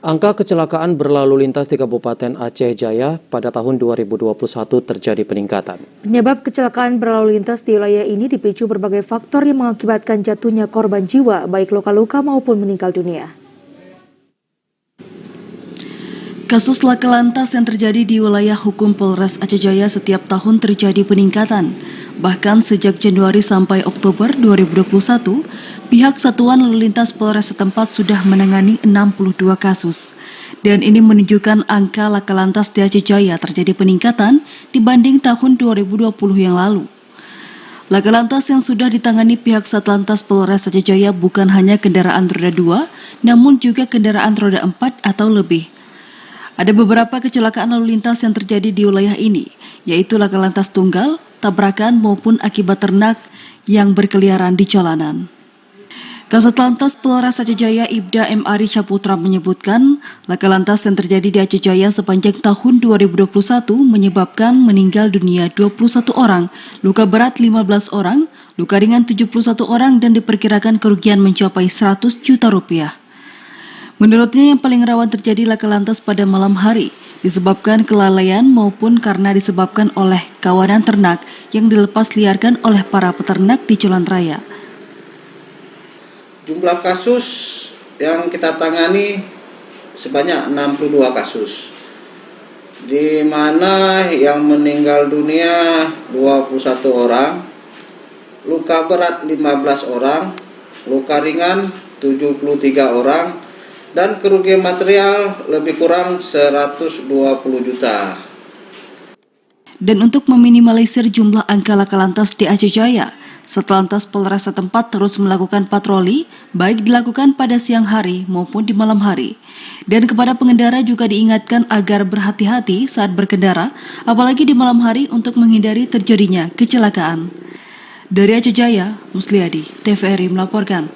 Angka kecelakaan berlalu lintas di Kabupaten Aceh Jaya pada tahun 2021 terjadi peningkatan. Penyebab kecelakaan berlalu lintas di wilayah ini dipicu berbagai faktor yang mengakibatkan jatuhnya korban jiwa, baik luka-luka maupun meninggal dunia. Kasus laka lantas yang terjadi di wilayah hukum Polres Aceh Jaya setiap tahun terjadi peningkatan. Bahkan sejak Januari sampai Oktober 2021, pihak Satuan Lalu Lintas Polres setempat sudah menangani 62 kasus. Dan ini menunjukkan angka laka lantas di Aceh Jaya terjadi peningkatan dibanding tahun 2020 yang lalu. Laka lantas yang sudah ditangani pihak Satlantas Polres Aceh Jaya bukan hanya kendaraan roda 2, namun juga kendaraan roda 4 atau lebih. Ada beberapa kecelakaan lalu lintas yang terjadi di wilayah ini, yaitu laka lantas tunggal, tabrakan maupun akibat ternak yang berkeliaran di jalanan. Kasat Lantas Polres Aceh Jaya Ibda M. Ari Caputra menyebutkan, laka lantas yang terjadi di Aceh Jaya sepanjang tahun 2021 menyebabkan meninggal dunia 21 orang, luka berat 15 orang, luka ringan 71 orang dan diperkirakan kerugian mencapai 100 juta rupiah. Menurutnya yang paling rawan terjadi laka lantas pada malam hari, disebabkan kelalaian maupun karena disebabkan oleh kawanan ternak yang dilepas liarkan oleh para peternak di jalan raya. Jumlah kasus yang kita tangani sebanyak 62 kasus, di mana yang meninggal dunia 21 orang, luka berat 15 orang, luka ringan 73 orang, dan kerugian material lebih kurang 120 juta. Dan untuk meminimalisir jumlah angka laka lantas di Aceh Jaya, Satlantas Polres setempat terus melakukan patroli, baik dilakukan pada siang hari maupun di malam hari. Dan kepada pengendara juga diingatkan agar berhati-hati saat berkendara, apalagi di malam hari untuk menghindari terjadinya kecelakaan. Dari Aceh Jaya, Musliadi, TVRI melaporkan.